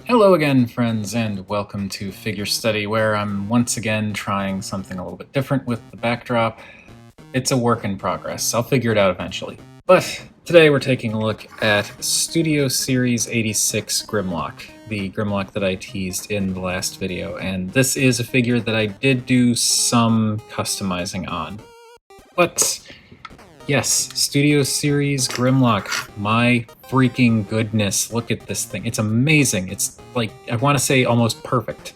Hello again, friends, and welcome to Figure Study, where I'm once again trying something a little bit different with the backdrop. It's a work in progress. I'll figure it out eventually. But today we're taking a look at Studio Series 86 Grimlock, the Grimlock that I teased in the last video, and this is a figure that I did do some customizing on. But yes, Studio Series Grimlock. My freaking goodness, look at this thing. It's amazing. It's like, I want to say almost perfect.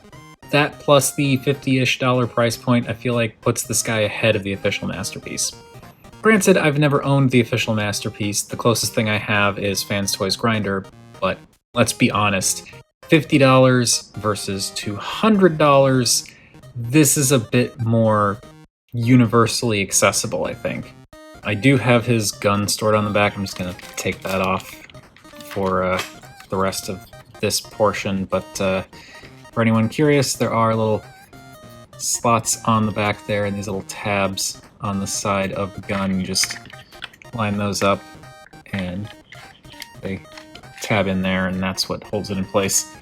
That plus the $50-ish price point, I feel like puts this guy ahead of the official masterpiece. Granted, I've never owned the official masterpiece. The closest thing I have is Fans Toys Grinder, but let's be honest, $50 versus $200, this is a bit more universally accessible, I think. I do have his gun stored on the back. I'm just going to take that off for the rest of this portion, but for anyone curious, there are little slots on the back there and these little tabs on the side of the gun. You just line those up and they tab in there, and that's what holds it in place.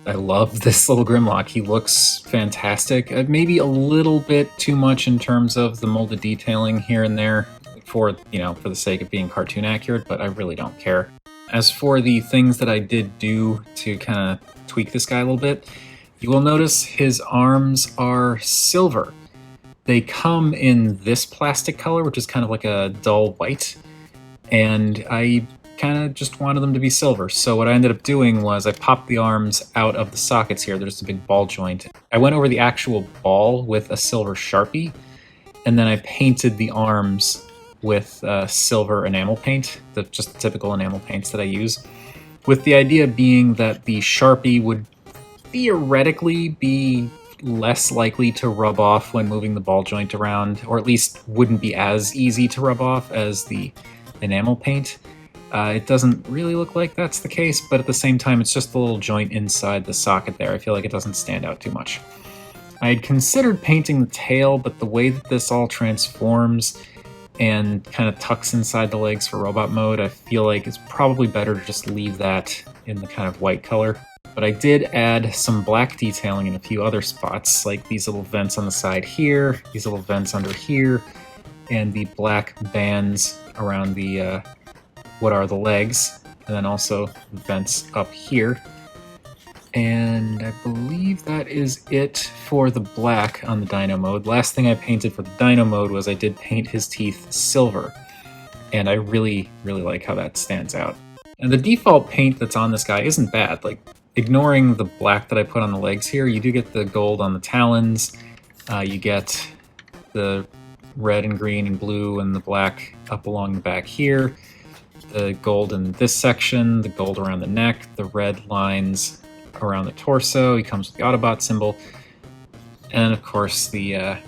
I love this little Grimlock. He looks fantastic. Maybe a little bit too much in terms of the molded detailing here and there for the sake of being cartoon accurate, but I really don't care. As for the things that I did do to kind of tweak this guy a little bit, you will notice his arms are silver. They come in this plastic color, which is kind of like a dull white, and I kind of just wanted them to be silver. So what I ended up doing was I popped the arms out of the sockets here. There's a big ball joint. I went over the actual ball with a silver Sharpie, and then I painted the arms with silver enamel paint, just the typical enamel paints that I use, with the idea being that the Sharpie would theoretically be less likely to rub off when moving the ball joint around, or at least wouldn't be as easy to rub off as the enamel paint. It doesn't really look like that's the case, but at the same time, it's just the little joint inside the socket there. I feel like it doesn't stand out too much. I had considered painting the tail, but the way that this all transforms and kind of tucks inside the legs for robot mode, I feel like it's probably better to just leave that in the kind of white color. But I did add some black detailing in a few other spots, like these little vents on the side here, these little vents under here, and the black bands around the what are the legs, and then also vents up here. And I believe that is it for the black on the Dino Mode. Last thing I painted for the Dino Mode was I did paint his teeth silver, and I really, really like how that stands out. And the default paint that's on this guy isn't bad. Like, ignoring the black that I put on the legs here, you do get the gold on the talons, you get the red and green and blue and the black up along the back here, the gold in this section, the gold around the neck, the red lines around the torso. He comes with the Autobot symbol, and of course the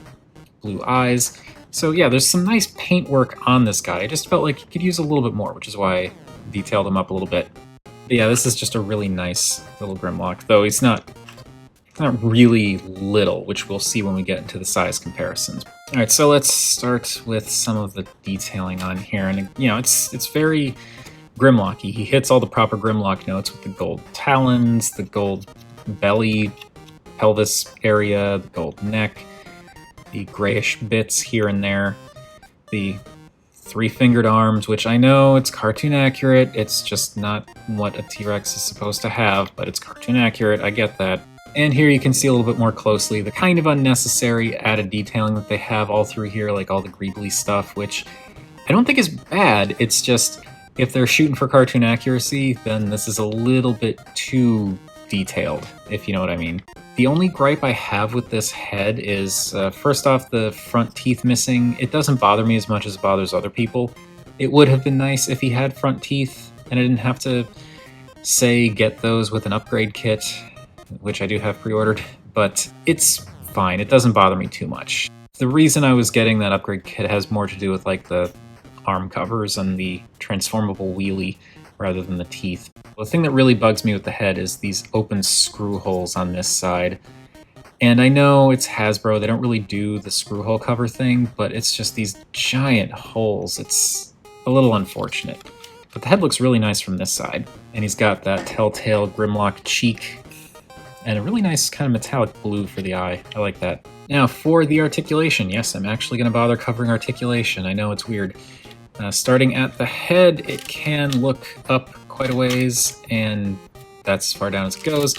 blue eyes. So yeah, there's some nice paint work on this guy. I just felt like he could use a little bit more, which is why I detailed him up a little bit. But yeah, this is just a really nice little Grimlock, though he's not really little, which we'll see when we get into the size comparisons. All right, so let's start with some of the detailing on here, and it's very Grimlocky. He hits all the proper Grimlock notes with the gold talons, the gold belly, pelvis area, the gold neck, the grayish bits here and there, the three-fingered arms, which I know it's cartoon accurate. It's just not what a T-Rex is supposed to have, but it's cartoon accurate. I get that. And here you can see a little bit more closely the kind of unnecessary added detailing that they have all through here, like all the greebly stuff, which I don't think is bad. It's just, if they're shooting for cartoon accuracy, then this is a little bit too detailed, if you know what I mean. The only gripe I have with this head is, first off, the front teeth missing. It doesn't bother me as much as it bothers other people. It would have been nice if he had front teeth, and I didn't have to, say, get those with an upgrade kit, which I do have pre-ordered, but it's fine. It doesn't bother me too much. The reason I was getting that upgrade kit has more to do with like the arm covers and the transformable wheelie rather than the teeth. The thing that really bugs me with the head is these open screw holes on this side. And I know it's Hasbro, they don't really do the screw hole cover thing, but it's just these giant holes. It's a little unfortunate. But the head looks really nice from this side. And he's got that telltale Grimlock cheek and a really nice kind of metallic blue for the eye. I like that. Now for the articulation, yes, I'm actually going to bother covering articulation. I know it's weird. Starting at the head, it can look up quite a ways, and that's as far down as it goes.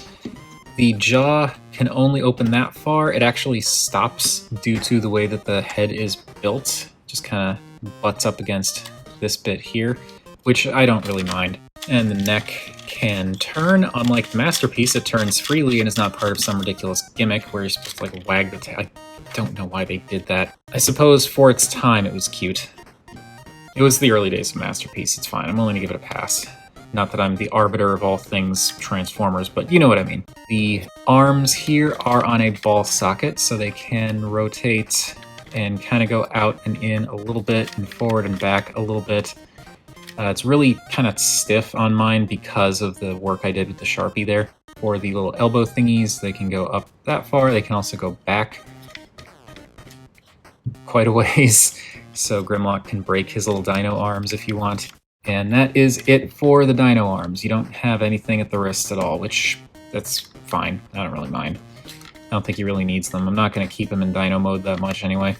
The jaw can only open that far. It actually stops due to the way that the head is built. Just kind of butts up against this bit here, which I don't really mind. And the neck can turn. Unlike the Masterpiece, it turns freely and is not part of some ridiculous gimmick where you're supposed to like wag the tail. I don't know why they did that. I suppose for its time it was cute. It was the early days of Masterpiece, it's fine. I'm willing to give it a pass. Not that I'm the arbiter of all things Transformers, but you know what I mean. The arms here are on a ball socket, so they can rotate and kind of go out and in a little bit and forward and back a little bit. It's really kind of stiff on mine because of the work I did with the Sharpie there. For the little elbow thingies, they can go up that far. They can also go back quite a ways. So Grimlock can break his little dino arms if you want. And that is it for the dino arms. You don't have anything at the wrist at all, which that's fine. I don't really mind. I don't think he really needs them. I'm not going to keep him in Dino Mode that much anyway.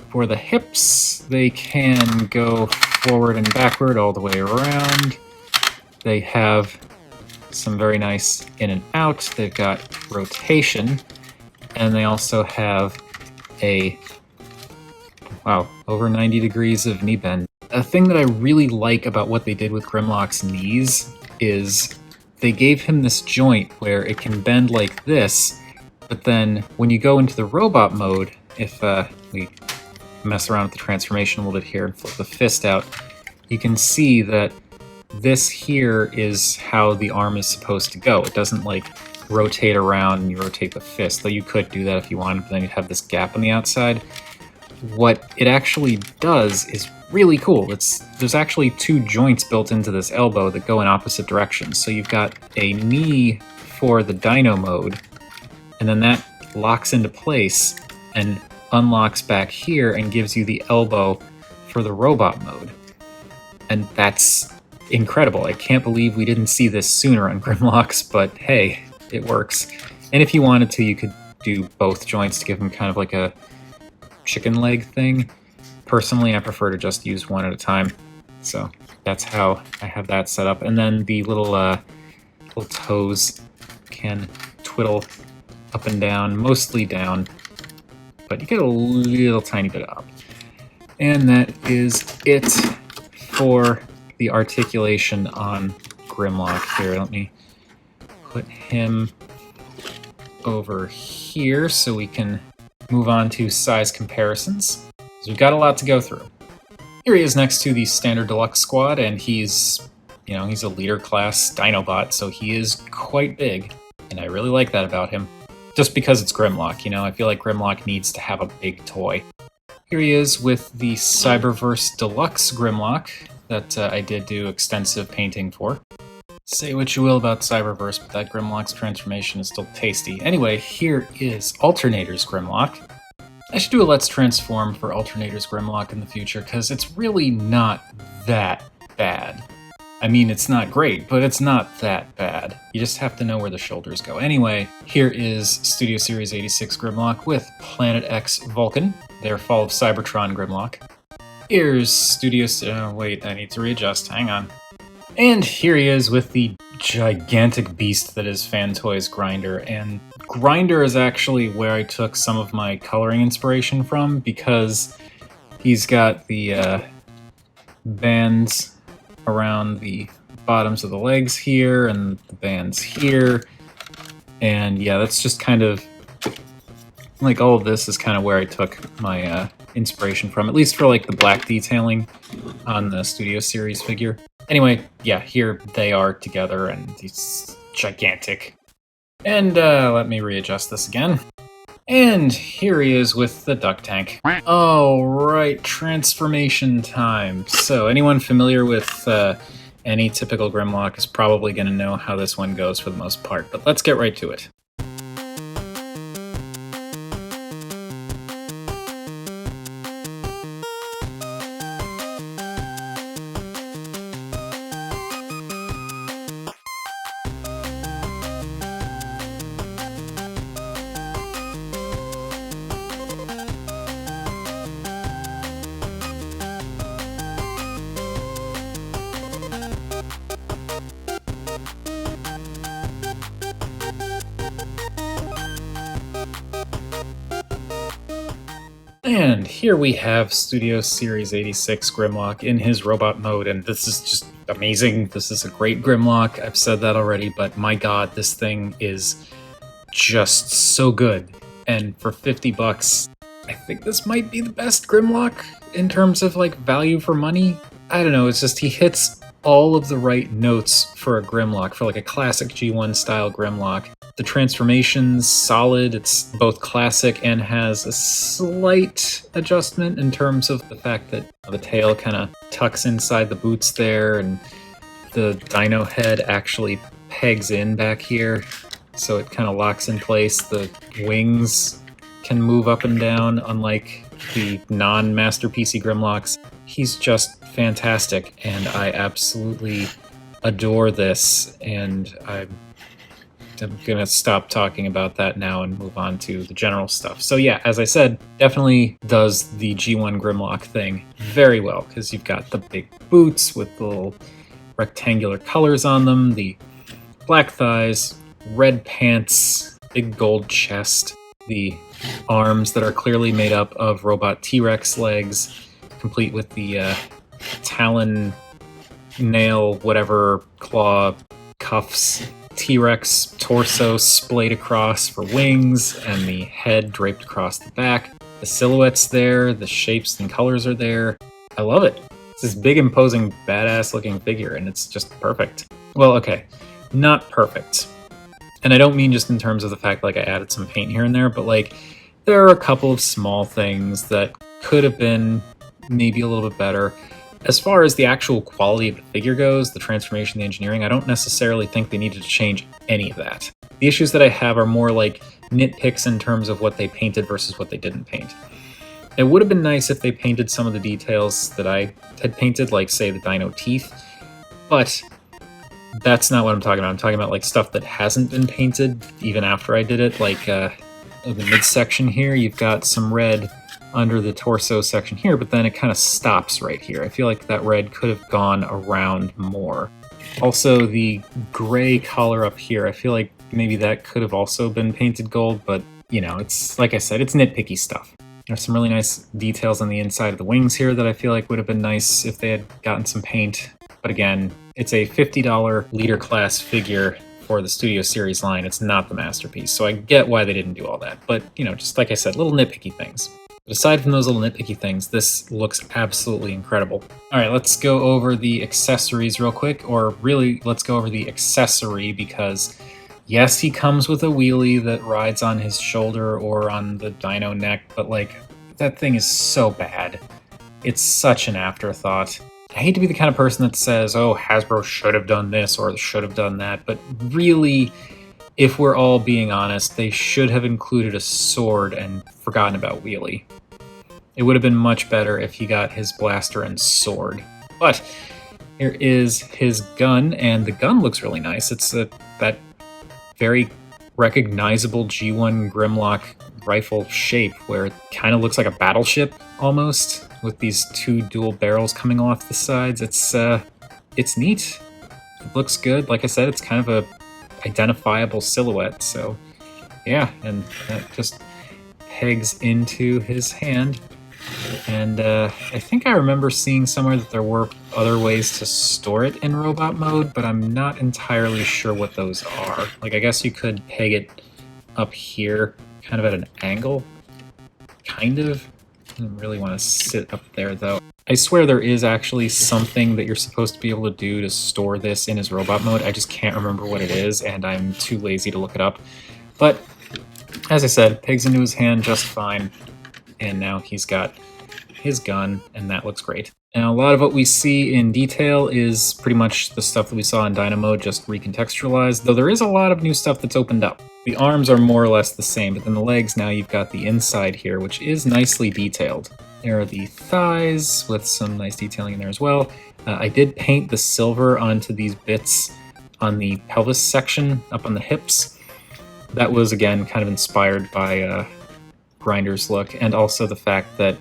For the hips, they can go forward and backward all the way around. They have some very nice in and out. They've got rotation. And they also have a, wow, over 90 degrees of knee bend. A thing that I really like about what they did with Grimlock's knees is they gave him this joint where it can bend like this, but then when you go into the robot mode, if we mess around with the transformation a little bit here and flip the fist out, you can see that this here is how the arm is supposed to go. It doesn't like rotate around and you rotate the fist, though you could do that if you wanted, but then you'd have this gap on the outside. What it actually does is really cool. There's actually two joints built into this elbow that go in opposite directions. So you've got a knee for the Dino Mode, and then that locks into place and unlocks back here and gives you the elbow for the robot mode. And that's incredible. I can't believe we didn't see this sooner on Grimlock's, but hey, it works. And if you wanted to, you could do both joints to give them kind of like a chicken leg thing. Personally, I prefer to just use one at a time. So that's how I have that set up. And then the little toes can twiddle up and down, mostly down, but you get a little tiny bit up. And that is it for the articulation on Grimlock here. Let me put him over here so we can move on to size comparisons. So we've got a lot to go through. Here he is next to the standard deluxe squad, and he's a leader class Dinobot, so he is quite big, and I really like that about him. Just because it's Grimlock, I feel like Grimlock needs to have a big toy. Here he is with the Cyberverse Deluxe Grimlock that I did do extensive painting for. Say what you will about Cyberverse, but that Grimlock's transformation is still tasty. Anyway, here is Alternator's Grimlock. I should do a Let's Transform for Alternator's Grimlock in the future, because it's really not that bad. I mean, it's not great, but it's not that bad. You just have to know where the shoulders go. Anyway, here is Studio Series 86 Grimlock with Planet X Vulcan, their Fall of Cybertron Grimlock. Here's Studio... wait, I need to readjust. Hang on. And here he is with the gigantic beast that is Fan Toys Grinder. And Grinder is actually where I took some of my coloring inspiration from, because he's got the bands around the bottoms of the legs here and the bands here. And yeah, that's just kind of like all of this is kind of where I took my inspiration from, at least for like the black detailing on the Studio Series figure. Anyway, yeah, here they are together and he's gigantic. And let me readjust this again. And here he is with the duck tank. All right, transformation time. So anyone familiar with any typical Grimlock is probably going to know how this one goes for the most part, but let's get right to it. And here we have Studio Series 86 Grimlock in his robot mode, and this is just amazing. This is a great Grimlock. I've said that already, but my god, this thing is just so good. And for 50 bucks, I think this might be the best Grimlock in terms of like value for money. I don't know, it's just he hits all of the right notes for a Grimlock, for like a classic G1 style Grimlock. The transformation's solid, it's both classic and has a slight adjustment in terms of the fact that the tail kind of tucks inside the boots there, and the dino head actually pegs in back here, so it kind of locks in place. The wings can move up and down, unlike the non-Master PC Grimlocks. He's just fantastic, and I absolutely adore this, and I'm gonna stop talking about that now and move on to the general stuff. So yeah, as I said, definitely does the G1 Grimlock thing very well, because you've got the big boots with the little rectangular colors on them, the black thighs, red pants, big gold chest, the arms that are clearly made up of robot T-Rex legs, complete with the talon, nail, whatever, claw, cuffs, T-Rex torso splayed across for wings, and the head draped across the back. The silhouette's there, the shapes and colors are there. I love it. It's this big, imposing, badass looking figure, and it's just perfect. Well, okay, not perfect. And I don't mean just in terms of the fact like I added some paint here and there, but like there are a couple of small things that could have been maybe a little bit better. As far as the actual quality of the figure goes, the transformation, the engineering, I don't necessarily think they needed to change any of that. The issues that I have are more like nitpicks in terms of what they painted versus what they didn't paint. It would have been nice if they painted some of the details that I had painted, like say the dino teeth, but that's not what I'm talking about. I'm talking about like stuff that hasn't been painted even after I did it, like the midsection here, you've got some red under the torso section here, but then it kind of stops right here. I feel like that red could have gone around more. Also, the gray color up here, I feel like maybe that could have also been painted gold, but you know, it's like I said, it's nitpicky stuff. There's some really nice details on the inside of the wings here that I feel like would have been nice if they had gotten some paint. But again, it's a $50 leader class figure for the Studio Series line. It's not the masterpiece, so I get why they didn't do all that. But, you know, just like I said, little nitpicky things. But aside from those little nitpicky things, this looks absolutely incredible. All right, let's go over the accessories real quick, or really, let's go over the accessory, because yes, he comes with a wheelie that rides on his shoulder or on the dino neck, but like, that thing is so bad. It's such an afterthought. I hate to be the kind of person that says, oh, Hasbro should have done this or should have done that, but really, if we're all being honest, they should have included a sword and forgotten about wheelie. It would have been much better if he got his blaster and sword. But here is his gun, and the gun looks really nice. It's that very recognizable G1 Grimlock rifle shape where it kind of looks like a battleship almost, with these two dual barrels coming off the sides. It's neat. It looks good. Like I said, it's kind of a identifiable silhouette, so yeah, and that just pegs into his hand. And I think I remember seeing somewhere that there were other ways to store it in robot mode, but I'm not entirely sure what those are. Like, I guess you could peg it up here, kind of at an angle, kind of. I don't really want to sit up there, though. I swear there is actually something that you're supposed to be able to do to store this in his robot mode. I just can't remember what it is, and I'm too lazy to look it up. But, as I said, pegs into his hand just fine. And now he's got his gun, and that looks great. Now, a lot of what we see in detail is pretty much the stuff that we saw in Dino Mode, just recontextualized, though there is a lot of new stuff that's opened up. The arms are more or less the same, but then the legs, now you've got the inside here, which is nicely detailed. There are the thighs with some nice detailing in there as well. I did paint the silver onto these bits on the pelvis section, up on the hips. That was, again, kind of inspired by Grinder's look, and also the fact that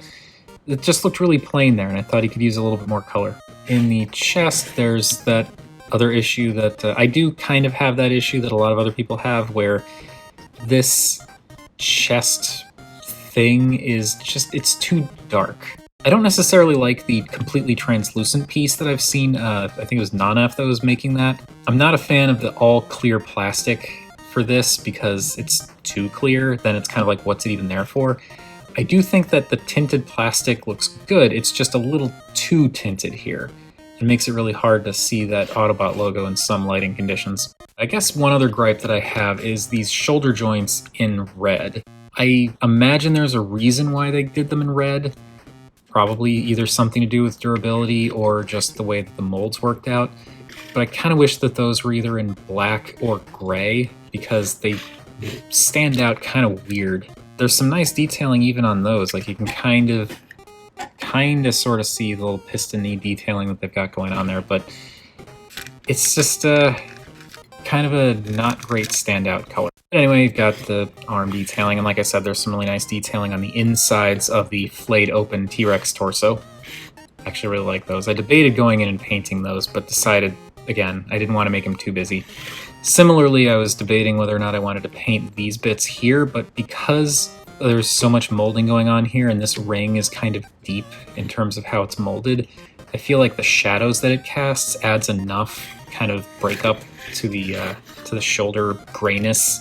it just looked really plain there, and I thought he could use a little bit more color. In the chest, there's that other issue that I do kind of have that issue that a lot of other people have, where this chest thing is just, it's too dark. I don't necessarily like the completely translucent piece that I've seen. I think it was Nanaf that was making that. I'm not a fan of the all clear plastic for this because it's too clear. Then it's kind of like, what's it even there for? I do think that the tinted plastic looks good. It's just a little too tinted here. It makes it really hard to see that Autobot logo in some lighting conditions. I guess one other gripe that I have is these shoulder joints in red. I imagine there's a reason why they did them in red. Probably either something to do with durability or just the way that the molds worked out. But I kind of wish that those were either in black or gray because they stand out kind of weird. There's some nice detailing even on those. Like you can kind of sort of see the little piston-y detailing that they've got going on there, but it's just kind of a not great standout color. Anyway, you've got the arm detailing, and like I said, there's some really nice detailing on the insides of the flayed open T-Rex torso. I actually really like those. I debated going in and painting those, but decided, again, I didn't want to make them too busy. Similarly, I was debating whether or not I wanted to paint these bits here, but because there's so much molding going on here, and this ring is kind of deep in terms of how it's molded, I feel like the shadows that it casts adds enough kind of breakup to the shoulder grayness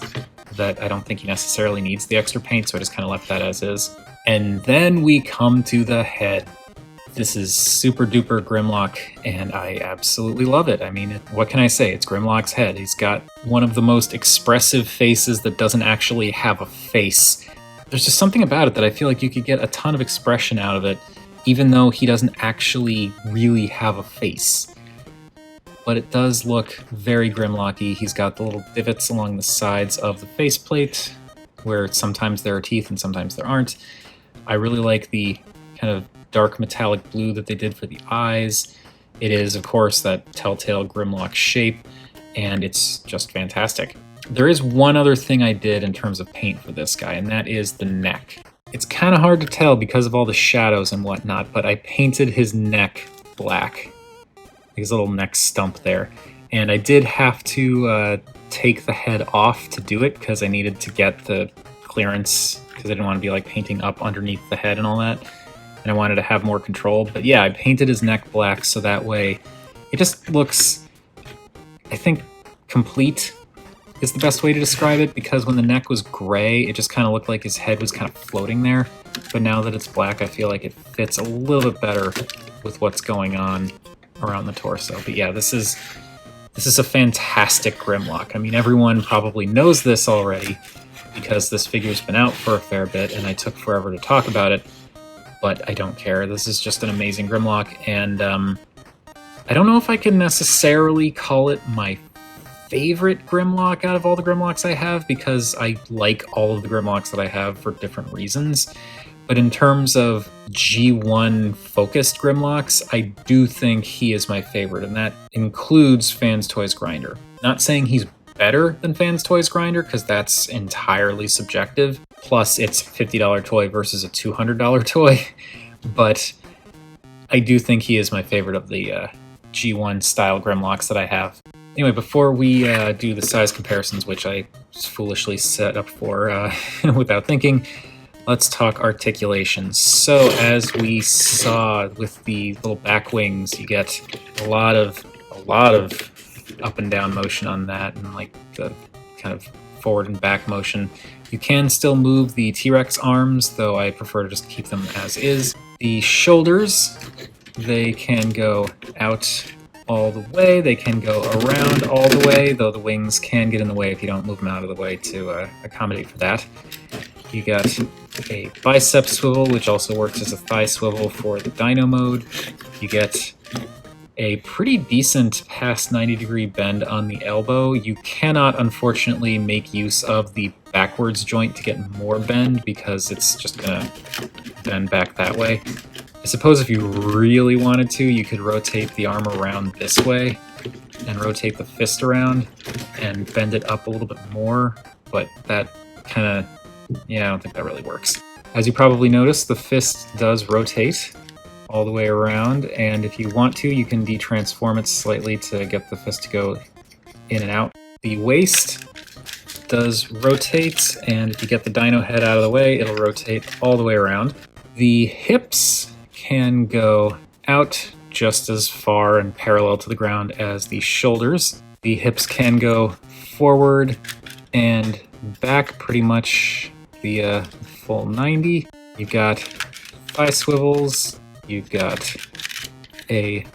that I don't think he necessarily needs the extra paint, so I just kind of left that as is. And then we come to the head. This is super duper Grimlock, and I absolutely love it. I mean, what can I say? It's Grimlock's head. He's got one of the most expressive faces that doesn't actually have a face. There's just something about it that I feel like you could get a ton of expression out of it, even though he doesn't actually really have a face. But it does look very Grimlocky. He's got the little divots along the sides of the faceplate, where sometimes there are teeth and sometimes there aren't. I really like the kind of dark metallic blue that they did for the eyes. It is, of course, that telltale Grimlock shape, and it's just fantastic. There is one other thing I did in terms of paint for this guy, and that is the neck. It's kind of hard to tell because of all the shadows and whatnot, but I painted his neck black. His little neck stump there. And I did have to take the head off to do it because I needed to get the clearance because I didn't want to be like painting up underneath the head and all that. And I wanted to have more control. But yeah, I painted his neck black so that way it just looks, I think, complete is the best way to describe it, because when the neck was gray, it just kind of looked like his head was kind of floating there. But now that it's black, I feel like it fits a little bit better with what's going on around the torso. But yeah, this is a fantastic Grimlock. I mean, everyone probably knows this already because this figure's been out for a fair bit and I took forever to talk about it, but I don't care. This is just an amazing Grimlock, and I don't know if I can necessarily call it my favorite Grimlock out of all the Grimlocks I have, because I like all of the Grimlocks that I have for different reasons. But in terms of G1 focused Grimlocks, I do think he is my favorite, and that includes Fans Toys Grinder. Not saying he's better than Fans Toys Grinder, because that's entirely subjective. Plus, it's a $50 toy versus a $200 toy. But I do think he is my favorite of the G1 style Grimlocks that I have. Anyway, before we do the size comparisons, which I foolishly set up for without thinking, let's talk articulation. So as we saw with the little back wings, you get a lot of up and down motion on that, and like the kind of forward and back motion. You can still move the T-Rex arms, though I prefer to just keep them as is. The shoulders, they can go out all the way, they can go around all the way, though the wings can get in the way if you don't move them out of the way to accommodate for that. You got a bicep swivel, which also works as a thigh swivel for the Dino Mode. You get a pretty decent past 90-degree bend on the elbow. You cannot, unfortunately, make use of the backwards joint to get more bend because it's just gonna bend back that way. I suppose if you really wanted to, you could rotate the arm around this way and rotate the fist around and bend it up a little bit more, but that kind of, yeah, I don't think that really works. As you probably noticed, the fist does rotate all the way around, and if you want to, you can detransform it slightly to get the fist to go in and out. The waist does rotate, and if you get the dino head out of the way, it'll rotate all the way around. The hips can go out just as far and parallel to the ground as the shoulders. The hips can go forward and back pretty much the full 90. You've got thigh swivels. You've got a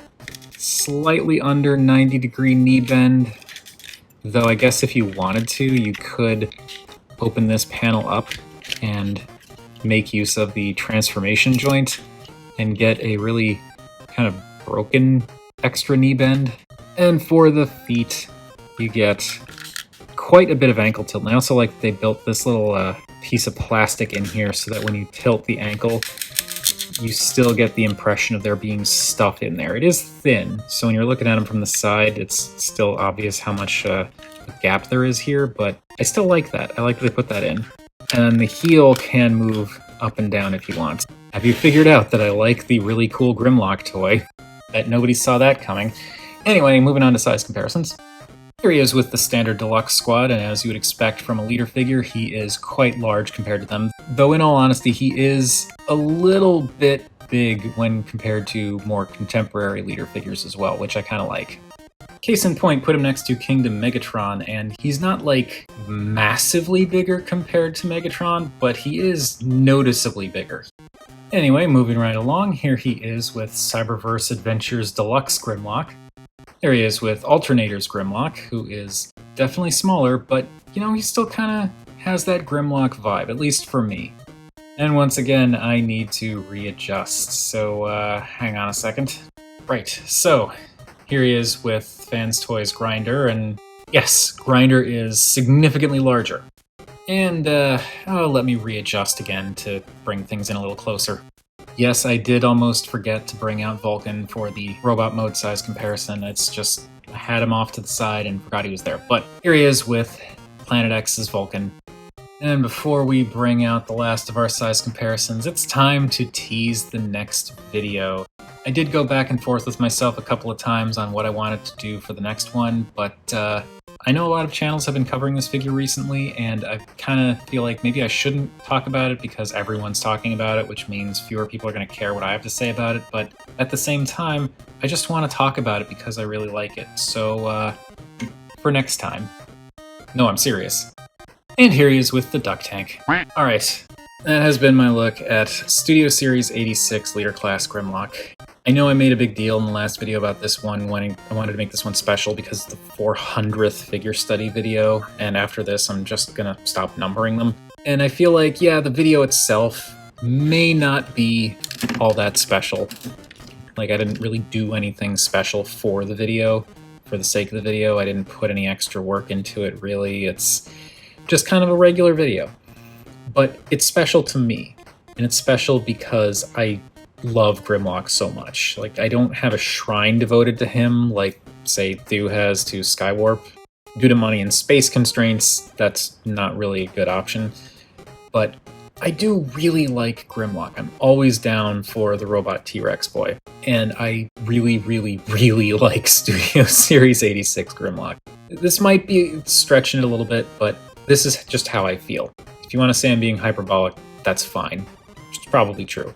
slightly under 90-degree knee bend, though I guess if you wanted to, you could open this panel up and make use of the transformation joint and get a really kind of broken extra knee bend. And for the feet, you get quite a bit of ankle tilt. And I also like that they built this little piece of plastic in here so that when you tilt the ankle, you still get the impression of there being stuff in there. It is thin, so when you're looking at them from the side, it's still obvious how much gap there is here, but I still like that. I like that they put that in. And then the heel can move up and down if you want. Have you figured out that I like the really cool Grimlock toy? Bet nobody saw that coming. Anyway, moving on to size comparisons. Here he is with the standard deluxe squad, and as you would expect from a leader figure, he is quite large compared to them. Though in all honesty, he is a little bit big when compared to more contemporary leader figures as well, which I kind of like. Case in point, put him next to Kingdom Megatron, and he's not like massively bigger compared to Megatron, but he is noticeably bigger. Anyway, moving right along, here he is with Cyberverse Adventures Deluxe Grimlock. There he is with Alternators Grimlock, who is definitely smaller, but, you know, he still kind of has that Grimlock vibe, at least for me. And once again, I need to readjust, so hang on a second. Right, so here he is with Fans Toys Grinder, and yes, Grinder is significantly larger. And, let me readjust again to bring things in a little closer. Yes, I did almost forget to bring out Vulcan for the robot mode size comparison. It's just, I had him off to the side and forgot he was there. But here he is with Planet X's Vulcan. And before we bring out the last of our size comparisons, it's time to tease the next video. I did go back and forth with myself a couple of times on what I wanted to do for the next one, but I know a lot of channels have been covering this figure recently, and I kind of feel like maybe I shouldn't talk about it because everyone's talking about it, which means fewer people are going to care what I have to say about it, but at the same time, I just want to talk about it because I really like it. So, for next time. No, I'm serious. And here he is with the Duck Tank. Alright, that has been my look at Studio Series 86 Leader Class Grimlock. I know I made a big deal in the last video about this one, I wanted to make this one special because it's the 400th figure study video, and after this I'm just gonna stop numbering them. And I feel like, yeah, the video itself may not be all that special. Like, I didn't really do anything special for the video, for the sake of the video. I didn't put any extra work into it, really. It's just kind of a regular video. But it's special to me, and it's special because I love Grimlock so much. Like, I don't have a shrine devoted to him like, say, Thew has to Skywarp. Due to money and space constraints, that's not really a good option. But I do really like Grimlock. I'm always down for the robot T-Rex boy. And I really, really, really like Studio Series 86 Grimlock. This might be stretching it a little bit, but this is just how I feel. If you want to say I'm being hyperbolic, that's fine. Which is probably true.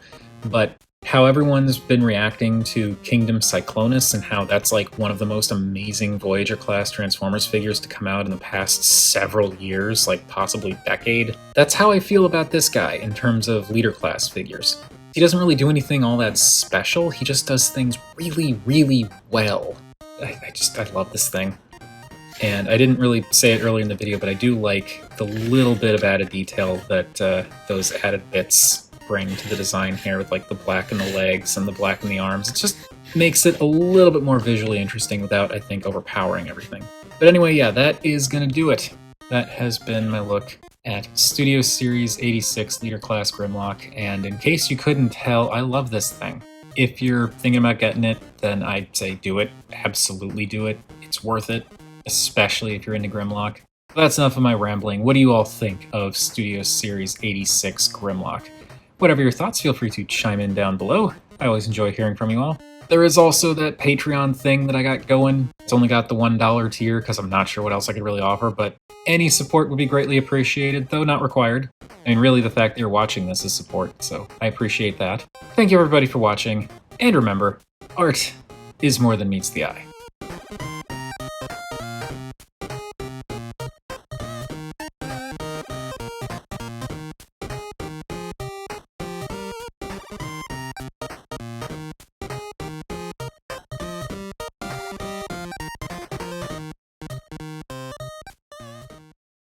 But how everyone's been reacting to Kingdom Cyclonus and how that's like one of the most amazing Voyager-class Transformers figures to come out in the past several years, like possibly decade. That's how I feel about this guy in terms of leader-class figures. He doesn't really do anything all that special, he just does things really, really well. I love this thing. And I didn't really say it earlier in the video, but I do like the little bit of added detail that those added bits bring to the design here with like the black in the legs and the black in the arms. It just makes it a little bit more visually interesting without, I think, overpowering everything. But anyway, yeah, that is gonna do it. That has been my look at Studio Series 86 Leader Class Grimlock, and in case you couldn't tell, I love this thing. If you're thinking about getting it, then I'd say do it. Absolutely do it. It's worth it, especially if you're into Grimlock. But that's enough of my rambling. What do you all think of Studio Series 86 Grimlock? Whatever your thoughts, feel free to chime in down below. I always enjoy hearing from you all. There is also that Patreon thing that I got going. It's only got the $1 tier because I'm not sure what else I could really offer, but any support would be greatly appreciated, though not required. I mean, really, the fact that you're watching this is support, so I appreciate that. Thank you everybody for watching, and remember, art is more than meets the eye.